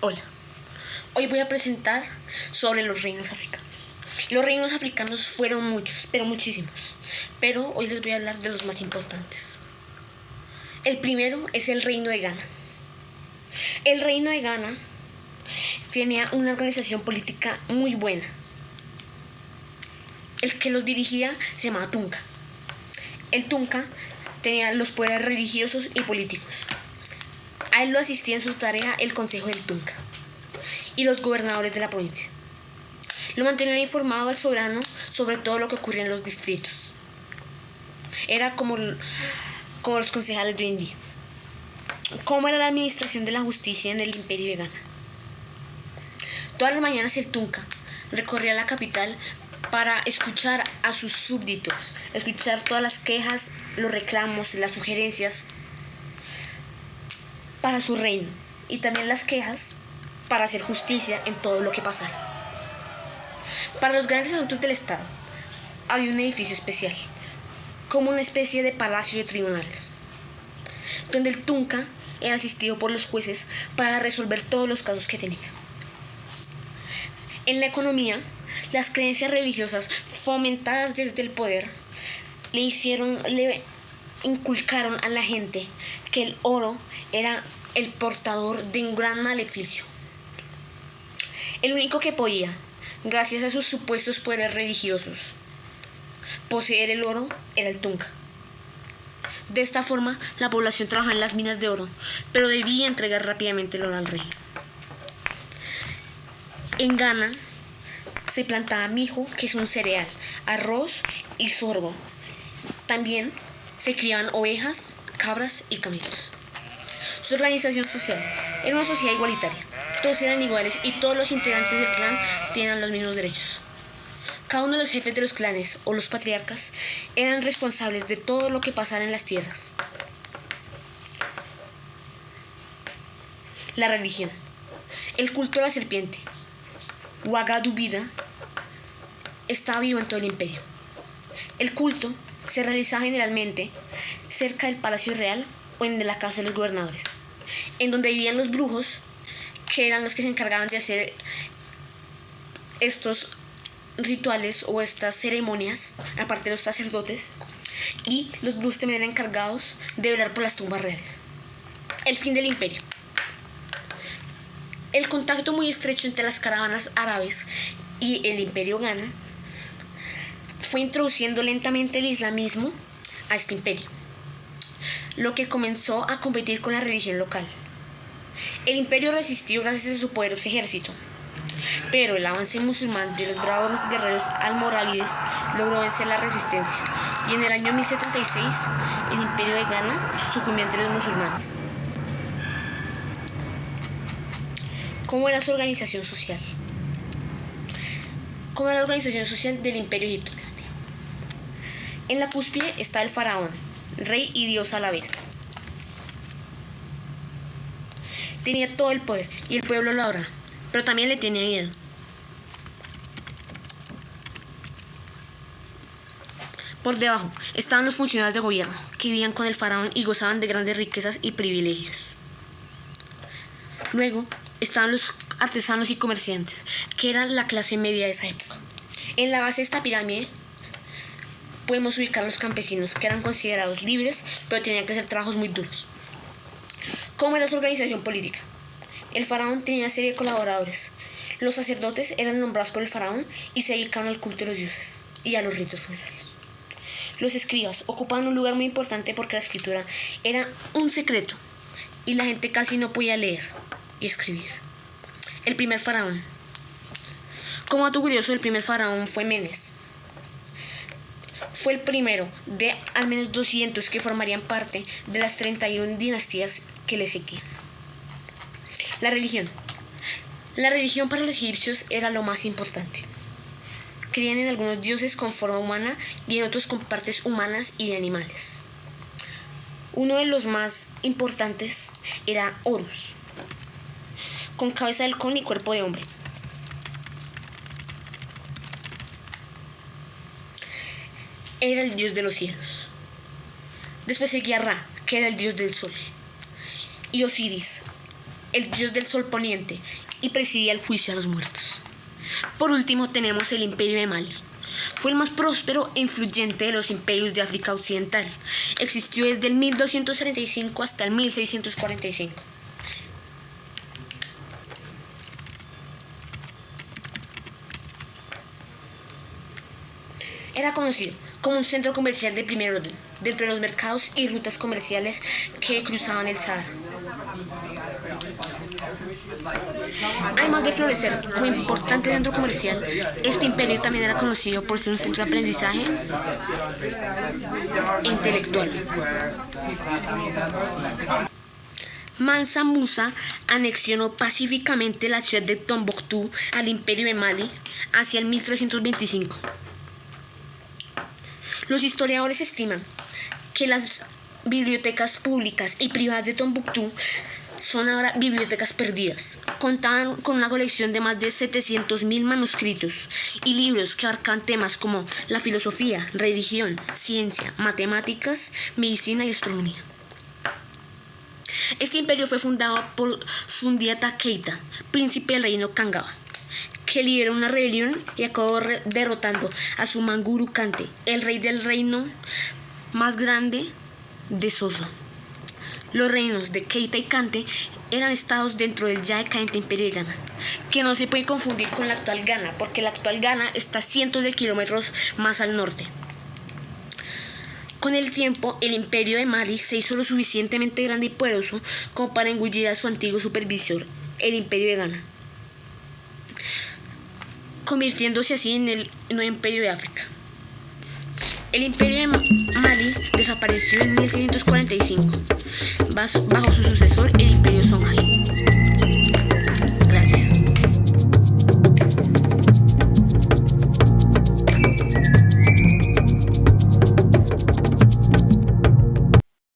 Hola, hoy voy a presentar sobre los reinos africanos. Los reinos africanos fueron muchos, pero muchísimos, pero hoy les voy a hablar de los más importantes. El primero es el reino de Ghana. El reino de Ghana tenía una organización política muy buena. El que los dirigía se llamaba Tunka. El Tunka tenía los poderes religiosos y políticos. A él lo asistía en su tarea el Consejo del Tunka y los gobernadores de la provincia. Lo mantenían informado al soberano sobre todo lo que ocurría en los distritos. Era como los concejales de hoy en día. ¿Cómo era la administración de la justicia en el imperio de Ghana? Todas las mañanas el Tunka recorría la capital para escuchar a sus súbditos, escuchar todas las quejas, los reclamos, las sugerencias para su reino y también las quejas para hacer justicia en todo lo que pasara. Para los grandes asuntos del Estado había un edificio especial, como una especie de palacio de tribunales, donde el Tunka era asistido por los jueces para resolver todos los casos que tenía. En la economía, las creencias religiosas fomentadas desde el poder le inculcaron a la gente que el oro era el portador de un gran maleficio. El único que podía, gracias a sus supuestos poderes religiosos, poseer el oro era el Tunka. De esta forma, la población trabajaba en las minas de oro, pero debía entregar rápidamente el oro al rey. En Ghana se plantaba mijo, que es un cereal, arroz y sorgo. También se criaban ovejas, cabras y camellos. Su organización social era una sociedad igualitaria. Todos eran iguales y todos los integrantes del clan tenían los mismos derechos. Cada uno de los jefes de los clanes o los patriarcas eran responsables de todo lo que pasara en las tierras. La religión. El culto a la serpiente, Wagadu Vida, estaba vivo en todo el imperio. El culto se realizaba generalmente cerca del Palacio Real o en la casa de los gobernadores, en donde vivían los brujos, que eran los que se encargaban de hacer estos rituales o estas ceremonias, aparte de los sacerdotes, y los brujos también eran encargados de velar por las tumbas reales. El fin del imperio. El contacto muy estrecho entre las caravanas árabes y el imperio Ghana fue introduciendo lentamente el islamismo a este imperio, lo que comenzó a competir con la religión local. El imperio resistió gracias a su poderoso ejército, pero el avance musulmán de los bravos guerreros almorávides logró vencer la resistencia, y en el año 1076 el imperio de Ghana sucumbió ante los musulmanes. ¿Cómo era su organización social? ¿Cómo era la organización social del imperio egipcio? En la cúspide está el faraón, rey y dios a la vez. Tenía todo el poder y el pueblo lo adoraba, pero también le tenía miedo. Por debajo estaban los funcionarios de gobierno, que vivían con el faraón y gozaban de grandes riquezas y privilegios. Luego estaban los artesanos y comerciantes, que eran la clase media de esa época. En la base de esta pirámide podemos ubicar a los campesinos, que eran considerados libres, pero tenían que hacer trabajos muy duros. ¿Cómo era su organización política? El faraón tenía una serie de colaboradores. Los sacerdotes eran nombrados por el faraón y se dedicaban al culto de los dioses y a los ritos funerarios. Los escribas ocupaban un lugar muy importante porque la escritura era un secreto y la gente casi no podía leer y escribir. El primer faraón. Como dato curioso, el primer faraón fue Menes. Fue el primero de al menos 200 que formarían parte de las 31 dinastías que le seguían. La religión. La religión para los egipcios era lo más importante. Creían en algunos dioses con forma humana y en otros con partes humanas y de animales. Uno de los más importantes era Horus, con cabeza de halcón y cuerpo de hombre. Era el dios de los cielos. Después seguía Ra, que era el dios del sol, y Osiris, el dios del sol poniente, y presidía el juicio a los muertos. Por último tenemos el imperio de Mali. Fue el más próspero e influyente de los imperios de África Occidental. Existió desde el 1235 hasta el 1645. Era conocido como un centro comercial de primer orden, dentro de los mercados y rutas comerciales que cruzaban el Sahara. Además de florecer como importante centro comercial, este imperio también era conocido por ser un centro de aprendizaje intelectual. Mansa Musa anexionó pacíficamente la ciudad de Tombuctú al imperio de Mali hacia el 1325. Los historiadores estiman que las bibliotecas públicas y privadas de Tombuctú son ahora bibliotecas perdidas. Contaban con una colección de más de 700.000 manuscritos y libros que abarcan temas como la filosofía, religión, ciencia, matemáticas, medicina y astronomía. Este imperio fue fundado por Sundiata Keita, príncipe del reino Kangaba, que lideró una rebelión y acabó derrotando a Sumanguru Kante, el rey del reino más grande de Soso. Los reinos de Keita y Kante eran estados dentro del ya decadente imperio de Ghana, que no se puede confundir con la actual Ghana, porque la actual Ghana está cientos de kilómetros más al norte. Con el tiempo, el imperio de Mali se hizo lo suficientemente grande y poderoso como para engullir a su antiguo supervisor, el imperio de Ghana, convirtiéndose así en el nuevo imperio de África. El imperio de Mali desapareció en 1645, bajo su sucesor, el imperio